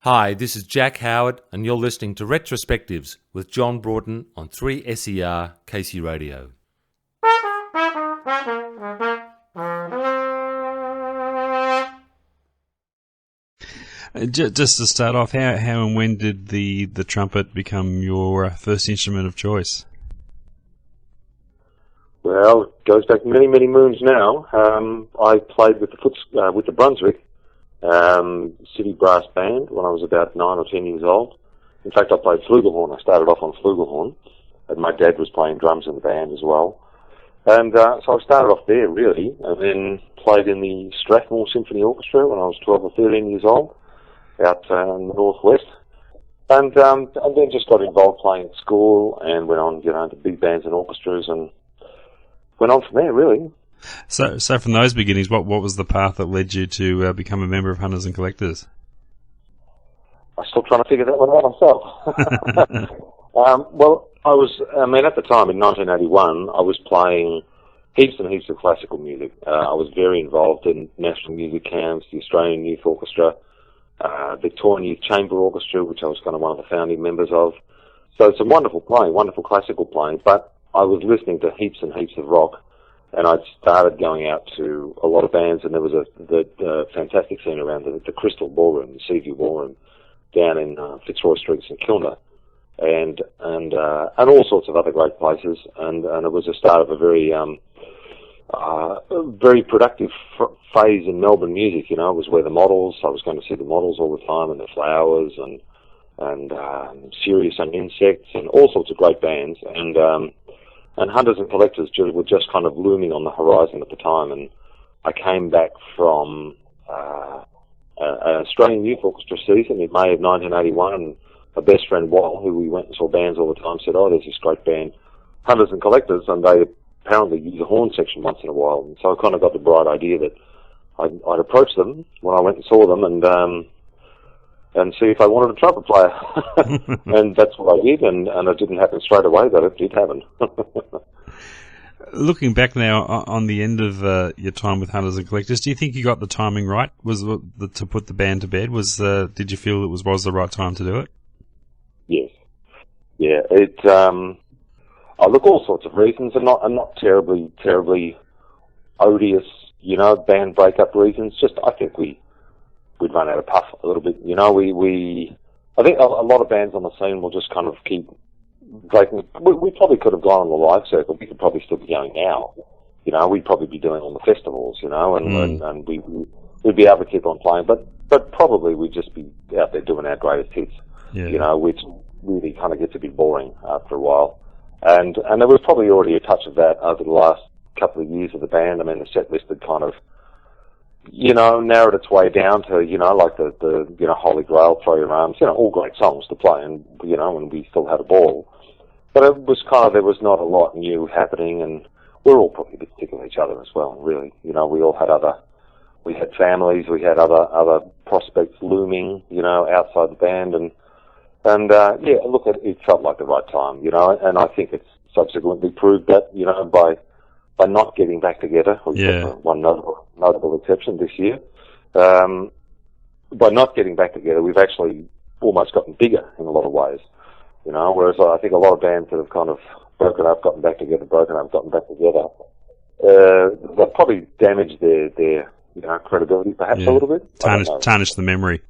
Hi, this is Jack Howard, and you're listening to Retrospectives with John Broughton on 3SER Casey Radio. Just to start off, how and when did the trumpet become your first instrument of choice? Well, it goes back many, many moons now. I played with the Brunswick City Brass Band when I was about 9 or 10 years old. In fact, I played flugelhorn. I started off on flugelhorn, and my dad was playing drums in the band as well. And so I started off there, really, and then played in the Strathmore Symphony Orchestra when I was 12 or 13 years old, out in the northwest. And then just got involved playing at school and went on, to big bands and orchestras and went on from there, really. So from those beginnings, what was the path that led you to become a member of Hunters and Collectors? I'm still trying to figure that one out myself. Well, at the time, in 1981, I was playing heaps and heaps of classical music. I was very involved in national music camps, the Australian Youth Orchestra, Victorian Youth Chamber Orchestra, which I was kind of one of the founding members of. So some wonderful playing, wonderful classical playing, but I was listening to heaps and heaps of rock. And I'd started going out to a lot of bands, and there was the fantastic scene around the Crystal Ballroom, the Seaview Ballroom, down in Fitzroy Street, St Kilda, and all sorts of other great places. And it was the start of a very productive phase in Melbourne music. It was where I was going to see the Models all the time, and the Flowers, and Sirius and Insects, and all sorts of great bands. And Hunters and Collectors were just kind of looming on the horizon at the time, and I came back from an Australian Youth Orchestra season in May of 1981, and my best friend Wal, who we went and saw bands all the time, said, "Oh, there's this great band, Hunters and Collectors, and they apparently use a horn section once in a while." And so I kind of got the bright idea that I'd approach them when I went and saw them, and see if they wanted a trumpet player. And that's what I did, and it didn't happen straight away, but it did happen. Looking back now on the end of your time with Hunters and Collectors, do you think you got the timing right? Was to put the band to bed? Did you feel it was the right time to do it? Yes. Yeah. I look, all sorts of reasons, and not terribly odious, band breakup reasons. Just I think we'd run out of puff a little bit. I think a lot of bands on the scene will just kind of keep breaking. We probably could have gone on the live circuit. We could probably still be going now. We'd probably be doing on the festivals, and we'd be able to keep on playing. But probably we'd just be out there doing our greatest hits, which really kind of gets a bit boring after a while. And there was probably already a touch of that over the last couple of years of the band. I mean, the set list had kind of narrowed its way down to, like the Holy Grail, Throw Your Arms, all great songs to play, and we still had a ball. But it was there was not a lot new happening, and we're all probably a bit sick of each other as well, really. We all had we had families, we had other prospects looming, outside the band, and look, it felt like the right time, and I think it's subsequently proved that, by not getting back together, one notable exception this year. By not getting back together, we've actually almost gotten bigger in a lot of ways. Whereas I think a lot of bands that have kind of broken up, gotten back together, they've probably damaged their credibility perhaps a little bit. Tarnished the memory.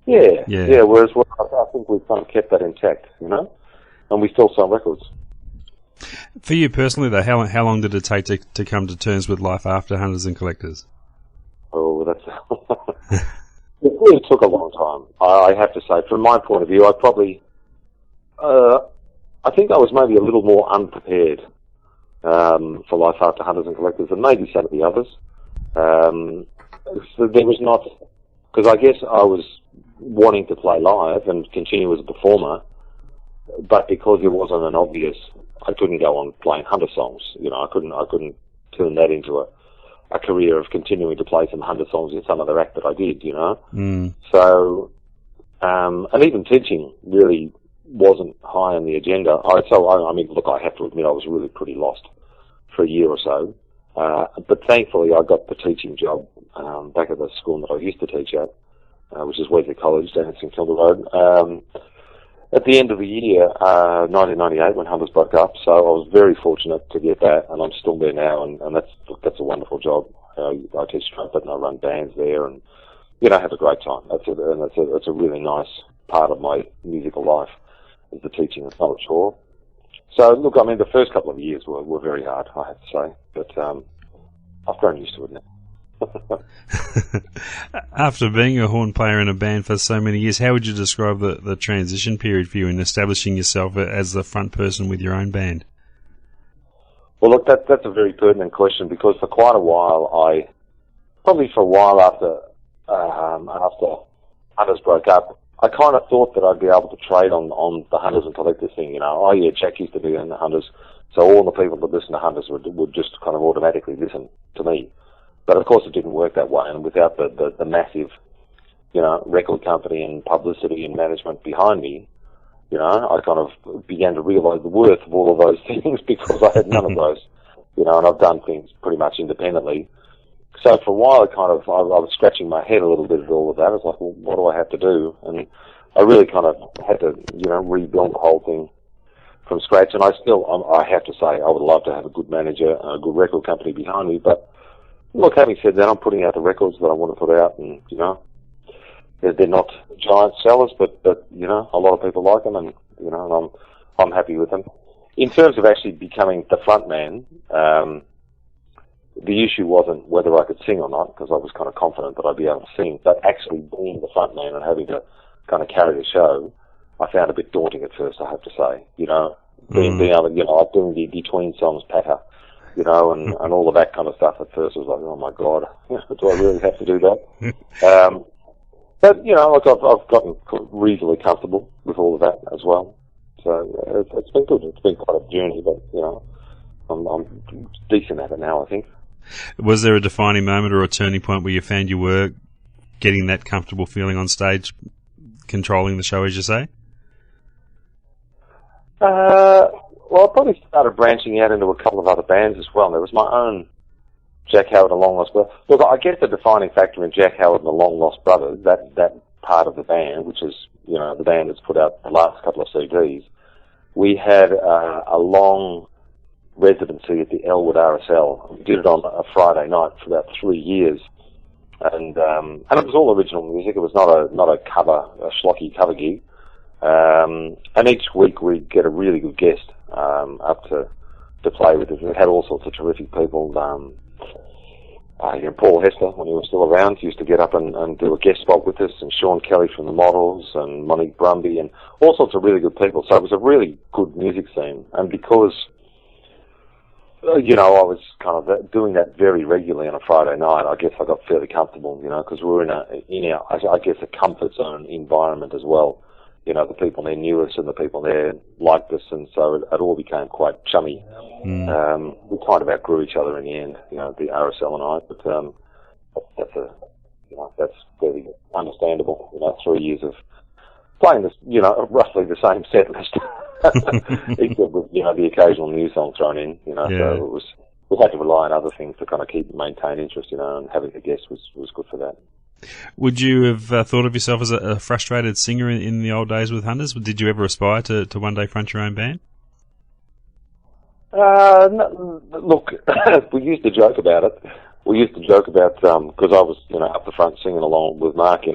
Yeah. Whereas I think we've kind of kept that intact, and we still sell records. For you personally, though, how long did it take to come to terms with life after Hunters and Collectors? Oh, it really took a long time. I have to say, from my point of view, I think I was maybe a little more unprepared for life after Hunters and Collectors than maybe some of the others. So there was not, because I guess I was wanting to play live and continue as a performer, but because it wasn't an obvious, I couldn't go on playing Hunter songs. I couldn't turn that into a career of continuing to play some Hunter songs in some other act that I did. So, and even teaching really wasn't high on the agenda. I have to admit I was really pretty lost for a year or so. But thankfully I got the teaching job back at the school that I used to teach at, which is Wesley College down in St Kilda Road. At the end of the year, 1998, when Hunters broke up, so I was very fortunate to get that, and I'm still there now, and that's a wonderful job. I teach trumpet and I run bands there, and have a great time. That's a really nice part of my musical life, is the teaching. It's not a chore. So look, I mean, the first couple of years were very hard, I have to say, but I've grown used to it now. After being a horn player in a band for so many years, how would you describe the transition period for you in establishing yourself as the front person with your own band? Well, look, that's a very pertinent question, because for quite a while, probably for a while after Hunters broke up, I kind of thought that I'd be able to trade on the Hunters and Collectors thing, Oh yeah, Jack used to be in the Hunters, so all the people that listen to Hunters would just kind of automatically listen to me. But of course it didn't work that way, and without the massive, record company and publicity and management behind me, I kind of began to realise the worth of all of those things, because I had none of those, and I've done things pretty much independently. So for a while, I was scratching my head a little bit at all of that. I was like, well, what do I have to do? And I really kind of had to, rebuild the whole thing from scratch. And I have to say, I would love to have a good manager, a good record company behind me, but look, having said that, I'm putting out the records that I want to put out, and, they're not giant sellers, but a lot of people like them, and, and I'm happy with them. In terms of actually becoming the front man, the issue wasn't whether I could sing or not, because I was kind of confident that I'd be able to sing, but actually being the front man and having to kind of carry the show, I found a bit daunting at first, I have to say. Being able to, doing the between songs patter, and all of that kind of stuff at first was like, oh my God, do I really have to do that? But, I've gotten reasonably comfortable with all of that as well. So it's been good. It's been quite a journey, but, I'm decent at it now, I think. Was there a defining moment or a turning point where you found you were getting that comfortable feeling on stage, controlling the show, as you say? Well, I probably started branching out into a couple of other bands as well. There was my own Jack Howard and Long Lost Brothers. Look, I guess the defining factor in Jack Howard and the Long Lost Brothers, that part of the band, which is, the band that's put out the last couple of CDs, we had a long residency at the Elwood RSL. We did it on a Friday night for about 3 years, and it was all original music. It was not a schlocky cover gig. And each week we'd get a really good guest up to play with us. We had all sorts of terrific people. Paul Hester, when he was still around, used to get up and do a guest spot with us, and Sean Kelly from the Models, and Monique Brumby, and all sorts of really good people. So it was a really good music scene. And because I was kind of doing that very regularly on a Friday night, I guess I got fairly comfortable, because we were in a comfort zone environment as well. The people there knew us, and the people there liked us, and so it all became quite chummy. We kind of outgrew each other in the end, the RSL and I, but that's very understandable. 3 years of playing this, roughly the same set list, except with, the occasional new song thrown in, so we had to rely on other things to kind of maintain interest, and having a guest was good for that. Would you have thought of yourself as a frustrated singer in the old days with Hunters? Did you ever aspire to one day front your own band? No, look, we used to joke about it. We used to joke about, because I was, up the front singing along with Mark, and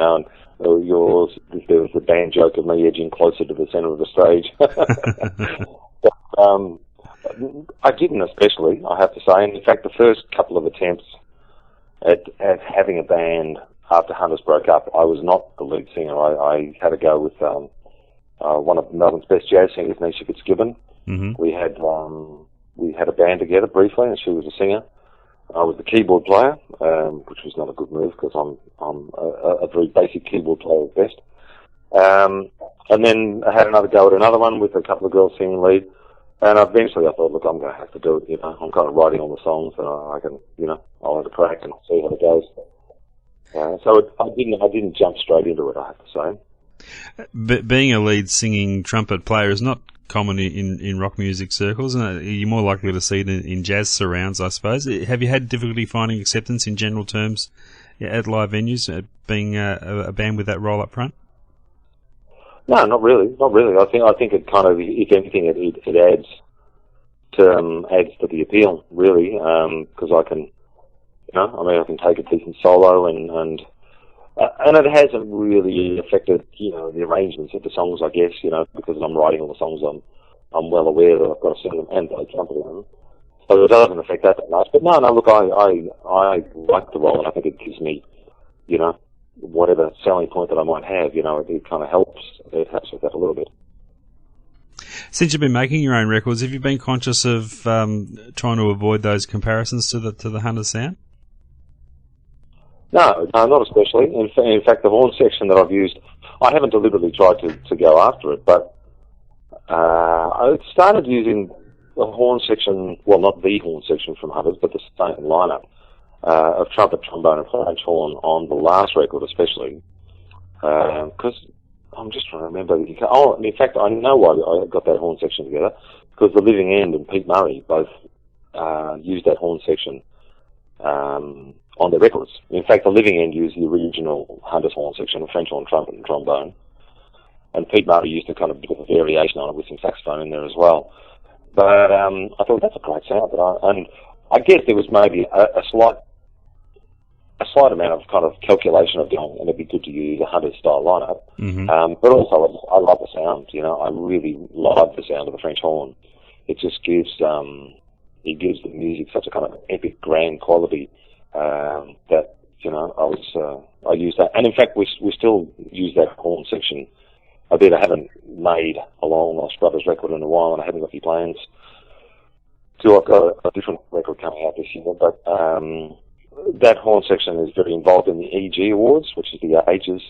there was the band joke of me edging closer to the centre of the stage. But, I didn't especially, I have to say. And in fact, the first couple of attempts at having a band after Hunters broke up, I was not the lead singer. I had to go with one of Melbourne's best jazz singers, Nisha Fitzgibbon. Mm-hmm. We had a band together briefly, and she was a singer. I was the keyboard player, which was not a good move, because I'm a very basic keyboard player at best. And then I had another go at another one with a couple of girls singing lead. And eventually I thought, look, I'm going to have to do it, I'm kind of writing all the songs, and I can, I'll have a crack and see how it goes. So I didn't jump straight into it, I have to say. But being a lead singing trumpet player is not common in rock music circles, and you're more likely to see it in jazz surrounds, I suppose. Have you had difficulty finding acceptance in general terms at live venues, being a band with that role up front? No, not really. Not really. I think it kind of, if anything, it adds to the appeal, really, because I can, I can take a decent solo and it hasn't really affected, the arrangements of the songs, I guess, because I'm writing all the songs, I'm well aware that I've got to sing them and play trumpet on them. So it doesn't affect that much. But no, look, I like the role, and I think it gives me, whatever selling point that I might have, it kind of helps. It helps with that a little bit. Since you've been making your own records, have you been conscious of trying to avoid those comparisons to the Hunters sound? No, not especially. In fact, the horn section that I've used, I haven't deliberately tried to go after it, but I started using the horn section, well, not the horn section from Hunters, but the same lineup of trumpet, trombone, and French horn on the last record, especially, because I'm just trying to remember. In fact, I know why I got that horn section together, because the Living End and Pete Murray both used that horn section on their records. In fact, the Living End used the original Hunters horn section, French horn, trumpet, and trombone, and Pete Murray used a kind of bit of a variation on it with some saxophone in there as well. But I thought that's a great sound, and I guess there was maybe a slight amount of kind of calculation of going, and it'd be good to use a Hunters style lineup. Mm-hmm. But also, I love the sound. I really love the sound of the French horn. It just gives it gives the music such a kind of epic, grand quality that I use that, and in fact, we still use that horn section a bit. I haven't made a Long Lost Brothers record in a while, and I haven't got any plans to. I've got a different record coming out this year, but that horn section is very involved in the EG Awards, which is the Ages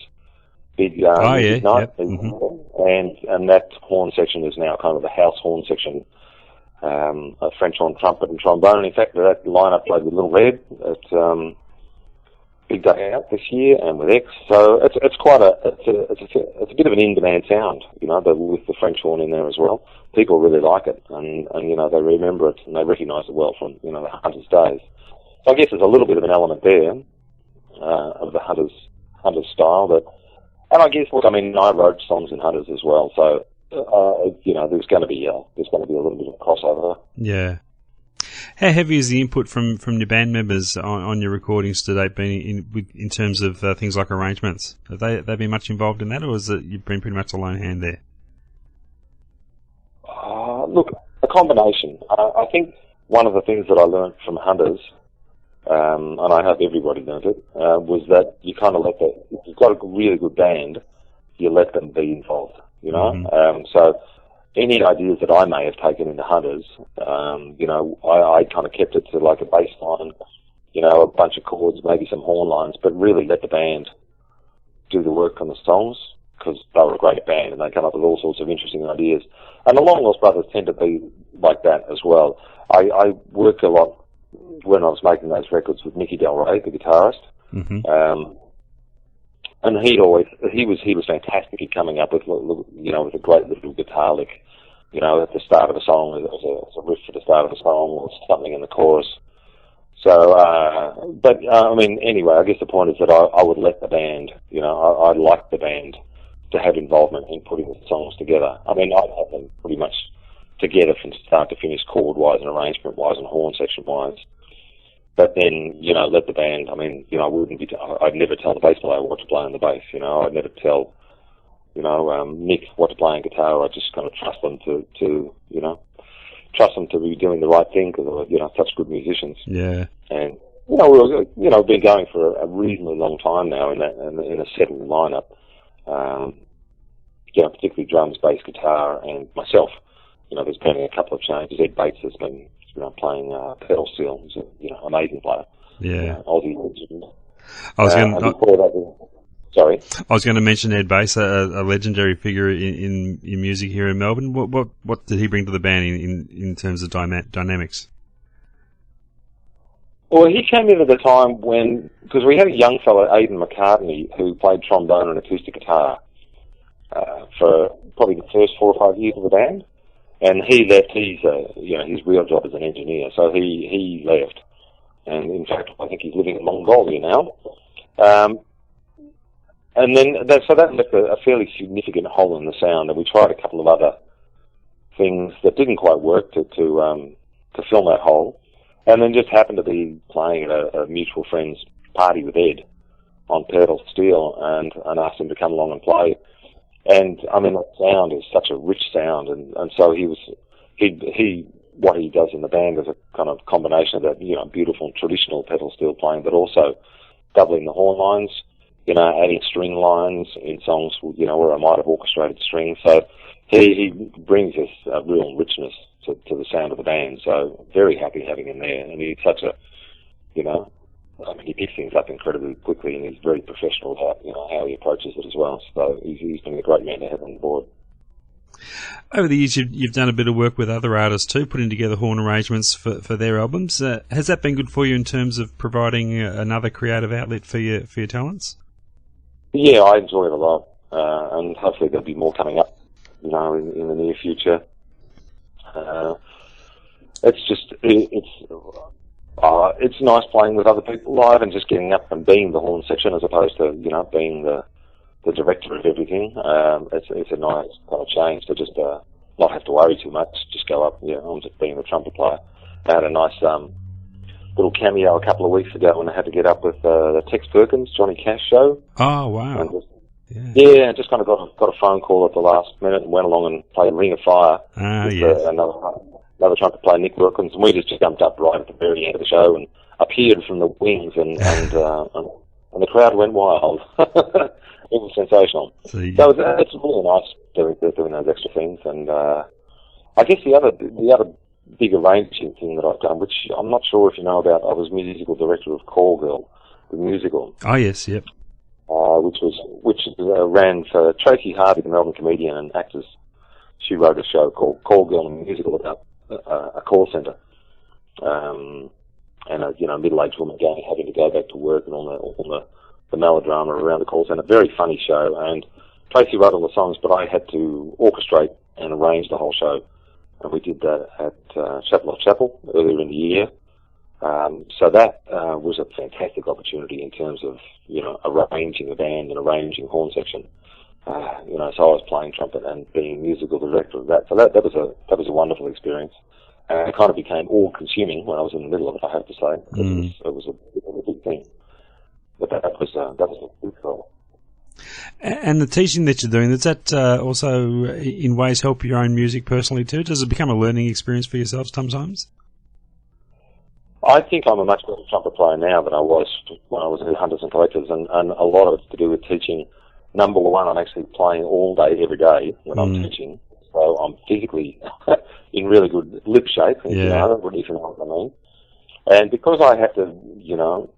big music night, yep. Mm-hmm. and that horn section is now kind of the house horn section. A French horn, trumpet, and trombone. In fact, that lineup played with Little Red at Big Day Out this year, and with X. So it's quite it's a bit of an in-demand sound, with the French horn in there as well. People really like it, and they remember it and they recognise it well from the Hunters days. So I guess there's a little bit of an element there of the Hunters style, and I guess I wrote songs in Hunters as well, so. There's going to be a little bit of a crossover. Yeah. How heavy is the input from your band members on your recordings to date been in terms of things like arrangements? Have they been much involved in that, or is it you've been pretty much a lone hand there? Look, a combination. I think one of the things that I learned from Hunters, and I hope everybody learned it, was that you kind of if you've got a really good band, you let them be involved. Mm-hmm. So any ideas that I may have taken into Hunters, I kind of kept it to like a bass line, a bunch of chords, maybe some horn lines, but really let the band do the work on the songs, because they were a great band and they come up with all sorts of interesting ideas. And the Long Lost Brothers tend to be like that as well. I worked a lot when I was making those records with Mickey Del Rey, the guitarist. Mm-hmm. And he was fantastic at coming up with a great little guitar lick, at the start of a song, as a riff at the start of a song or something in the chorus. So, anyway, I guess the point is that I would let the band, I like the band to have involvement in putting the songs together. I'd have them pretty much together from start to finish, chord-wise and arrangement-wise and horn section-wise. But then, let the band, I'd never tell the bass player what to play on the bass, I'd never tell, Nick what to play on guitar. I just kind of trust them to be doing the right thing, because they're, such good musicians. Yeah. And, we've been going for a reasonably long time now in a settled lineup. Particularly drums, bass, guitar, and myself. There's been a couple of changes. Ed Bates has been playing pedal steel. He's an amazing player. Yeah. Aussie legend. Sorry. I was going to mention Ed Bates, a legendary figure in music here in Melbourne. What did he bring to the band in terms of dynamics? Well, he came in at a time because we had a young fellow, Aidan McCartney, who played trombone and acoustic guitar for probably the first 4 or 5 years of the band. And he left. His real job is an engineer, so he left. And in fact, I think he's living in Mongolia now. And then, so that left a fairly significant hole in the sound, and we tried a couple of other things that didn't quite work to fill that hole. And then just happened to be playing at a mutual friend's party with Ed on pedal steel, and asked him to come along and play. And I mean, that sound is such a rich sound, and so what he does in the band is a kind of combination of that, you know, beautiful traditional pedal steel playing, but also doubling the horn lines, you know, adding string lines in songs, you know, where I might have orchestrated strings. So he brings us a real richness to the sound of the band. So very happy having him there, and he's such a, you know, I mean, he picks things up incredibly quickly, and he's very professional about, you know, how he approaches it as well. So he's been a great man to have on board. Over the years, you've done a bit of work with other artists too, putting together horn arrangements for their albums. Has that been good for you in terms of providing another creative outlet for your talents? Yeah, I enjoy it a lot, and hopefully there'll be more coming up, you know, in the near future. It's nice playing with other people live and just getting up and being the horn section as opposed to, you know, being the director of everything. It's a nice kind of change to just not have to worry too much. Just go up, you know, I'm just being the trumpet player. I had a nice little cameo a couple of weeks ago when I had to get up with the Tex Perkins, Johnny Cash show. Oh, wow. And just kind of got a phone call at the last minute and went along and played Ring of Fire with another trumpet player, Nick Wilkins, and we just jumped up right at the very end of the show and appeared from the wings, and the crowd went wild. It was sensational. So it's really nice doing those extra things. And I guess the other big arranging thing that I've done, which I'm not sure if you know about, I was musical director of Call Girl, the musical. Oh yes, yep. Which ran for Tracy Harvey, the Melbourne comedian and actress. She wrote a show called Call Girl, a musical about a call centre, and a middle-aged woman having to go back to work, and all the melodrama around the call centre. Very funny show, and Tracy wrote all the songs, but I had to orchestrate and arrange the whole show, and we did that at Chapel of Chapel earlier in the year. So that was a fantastic opportunity in terms of, you know, arranging the band and arranging horn section. You know, so I was playing trumpet and being musical director of that. So that was a wonderful experience. And it kind of became all-consuming when I was in the middle of it, I have to say. It was a big thing. But that was a big goal. And the teaching that you're doing, does that also in ways help your own music personally too? Does it become a learning experience for yourself sometimes? I think I'm a much better trumpet player now than I was when I was in Hunters and Collectors, and a lot of it's to do with teaching. Number one, I'm actually playing all day, every day when I'm teaching, so I'm physically in really good lip shape, if you know what I mean. And because I have to, you know,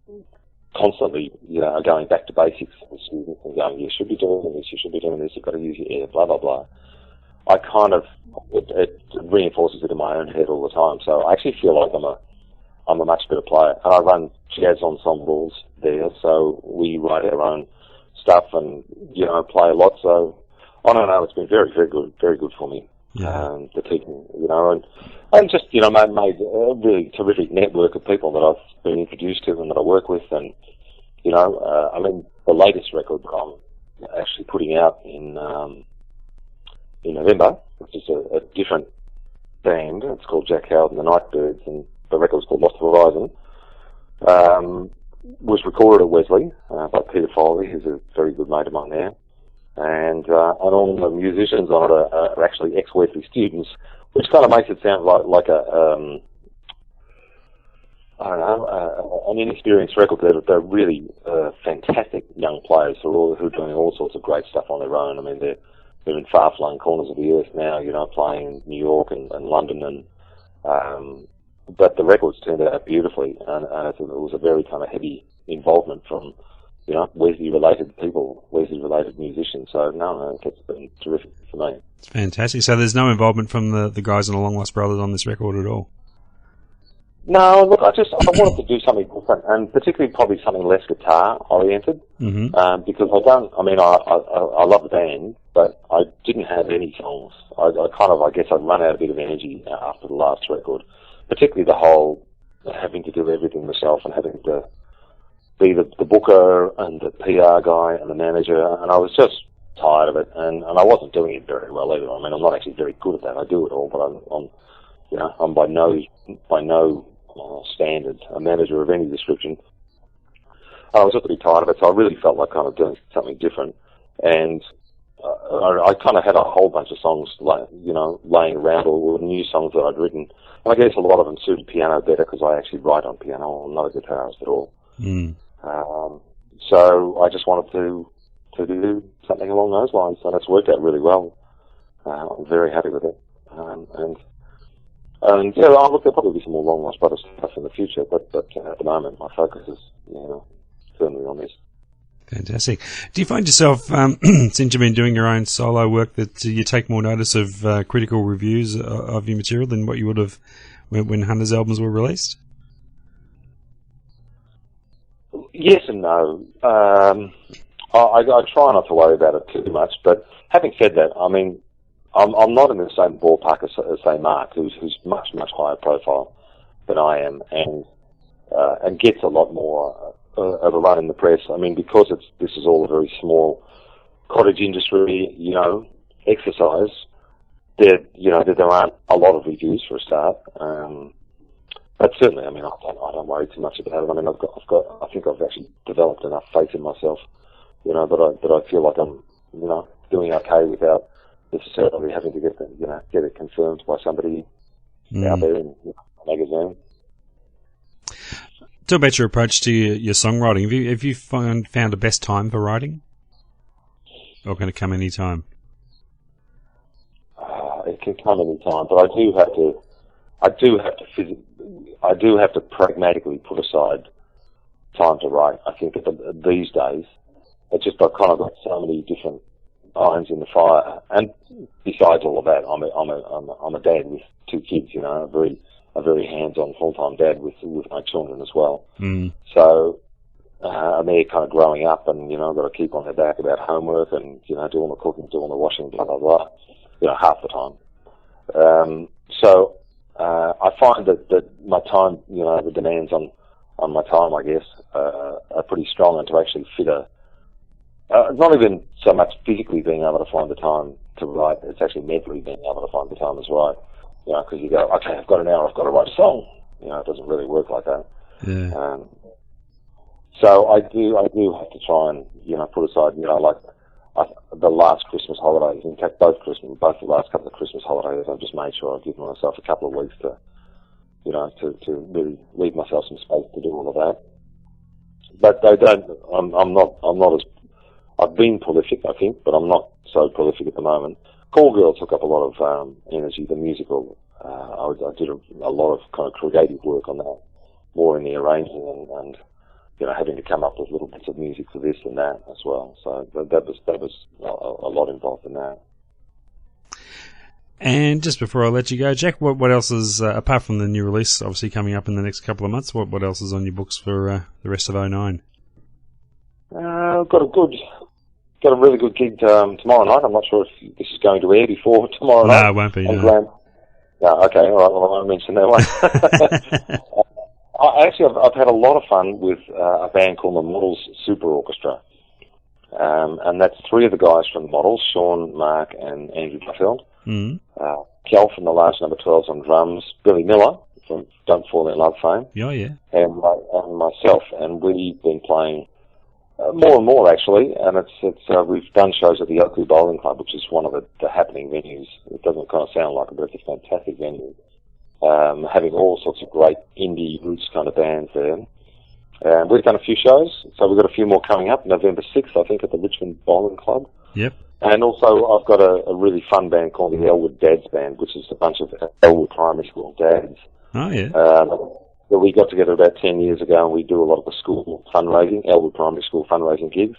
constantly, you know, going back to basics with students and going, you should be doing this, you should be doing this, you've got to use your ear, blah, blah, blah. I kind of, it reinforces it in my own head all the time, so I actually feel like I'm a much better player. And I run jazz ensembles there, so we write our own stuff and, you know, play a lot. So I don't know, it's been very, very good for me. The teaching, you know, and just, you know, made a really terrific network of people that I've been introduced to and that I work with. And, you know, I mean, the latest record that I'm actually putting out in November, which is a different band. It's called Jack Howard and the Nightbirds, and the record's called Lost Horizon. Was recorded at Wesley by Peter Foley, who's a very good mate of mine there, and all the musicians on it are actually ex-Wesley students, which kind of makes it sound like a I don't know, an inexperienced record. They're really fantastic young players who are doing all sorts of great stuff on their own. I mean, they're in far-flung corners of the earth now, you know, playing in New York and London, and but the records turned out beautifully, and it was a very kind of heavy involvement from, you know, Wesley-related people, Wesley-related musicians. So, no, it's been terrific for me. It's fantastic. So there's no involvement from the guys in the Long Lost Brothers on this record at all? No, look, I wanted to do something different, and particularly probably something less guitar-oriented, because I love the band, but I didn't have any songs. I guess I'd run out a bit of energy after the last record. Particularly the whole having to do everything myself and having to be the booker and the PR guy and the manager, and I was just tired of it, and I wasn't doing it very well either. I mean, I'm not actually very good at that. I do it all, but I'm by no standard a manager of any description. I was just a bit tired of it, so I really felt like kind of doing something different, and I kind of had a whole bunch of songs, laying around, or new songs that I'd written. And I guess a lot of them suited piano better because I actually write on piano. I'm not a guitarist at all. Mm. So I just wanted to do something along those lines, and it's worked out really well. I'm very happy with it. And yeah, there'll probably be some more Long Lost Brothers stuff in the future, but at the moment my focus is, firmly on this. Fantastic. Do you find yourself, since you've been doing your own solo work, that you take more notice of critical reviews of your material than what you would have when Hunter's albums were released? Yes and no. I try not to worry about it too much, but having said that, I mean, I'm not in the same ballpark as say Mark, who's much higher profile than I am, and gets a lot more of a run in the press. I mean, because this is all a very small cottage industry, exercise. There aren't a lot of reviews for a start. But certainly, I mean, I don't worry too much about it. I mean, I think I've actually developed enough faith in myself, that I feel like I'm, doing okay without necessarily having to get it confirmed by somebody out there in a magazine. Talk about your approach to your songwriting. Have you found a best time for writing? Or can it come any time? It can come any time, but I do have to pragmatically put aside time to write. I think that these days, I've kind of got so many different irons in the fire, and besides all of that, I'm a dad with 2 kids. A very hands-on full-time dad with my children as well. Mm. So, and they're kind of growing up, and I've got to keep on their back about homework and doing the cooking, doing the washing, blah blah blah. Half the time. So I find that my time, the demands on my time, I guess, are pretty strong, and to actually fit not even so much physically being able to find the time to write, it's actually mentally being able to find the time as right. Because you go, okay, I've got an hour, I've got to write a song. It doesn't really work like that. Yeah. So I do have to try and, put aside, the last Christmas holidays. In fact, both the last couple of Christmas holidays, I've just made sure I've given myself a couple of weeks to really leave myself some space to do all of that. But I've been prolific, I think, but I'm not so prolific at the moment. Call Girl took up a lot of energy, the musical. I did a lot of kind of creative work on that, more in the arranging and having to come up with little bits of music for this and that as well. So that was a lot involved in that. And just before I let you go, Jack, what else is, apart from the new release obviously coming up in the next couple of months, what else is on your books for the rest of 2009? I've got a really good gig tomorrow night. I'm not sure if this is going to air before tomorrow night. No, it won't be. No, okay, all right, well, I won't mention that one. I've had a lot of fun with a band called the Models Super Orchestra. And that's 3 of the guys from the Models, Sean, Mark, and Andrew Duffield. Mm. Kel from the Large Number 12s on drums, Billy Miller from Don't Fall in Love fame. Oh, yeah. And myself. And we've been playing more and more, actually, and we've done shows at the Oakley Bowling Club, which is one of the happening venues. It doesn't kind of sound like it, but it's a fantastic venue. Having all sorts of great indie roots kind of bands there. And we've done a few shows, so we've got a few more coming up, November 6th, I think, at the Richmond Bowling Club. Yep. And also, I've got a really fun band called the Elwood Dads Band, which is a bunch of Elwood primary school dads. Oh, yeah. That we got together about 10 years ago, and we do a lot of the school fundraising, Elwood Primary School fundraising gigs.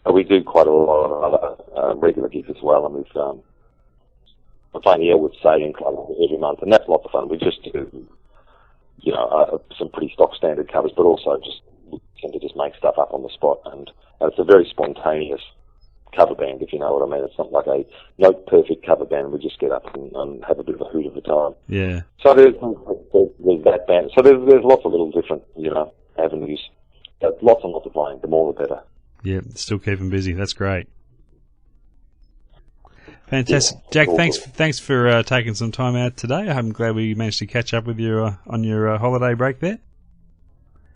And we do quite a lot of other regular gigs as well, and we're playing the Elwood Sailing Club every month, and that's lots of fun. We just do, some pretty stock standard covers, but also we tend to just make stuff up on the spot, and it's a very spontaneous cover band, if you know what I mean. It's not like a note perfect cover band. We just get up and have a bit of a hoot of a time. Yeah. So there's that band. So there's lots of little different avenues lots and lots of playing. The more, the better. Yeah, still keep 'em busy. That's great. Fantastic, Yeah, Jack. cool. Thanks for taking some time out today. I'm glad we managed to catch up with you on your holiday break there.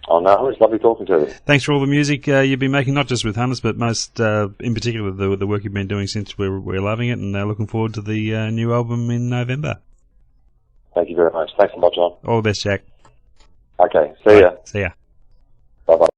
Oh no, it's lovely talking to you. Thanks for all the music you've been making, not just with Hunters, but most in particular the work you've been doing since we're loving it, and looking forward to the new album in November. Thank you very much. Thanks a lot, John. All the best, Jack. Okay, see ya. See ya. Bye bye.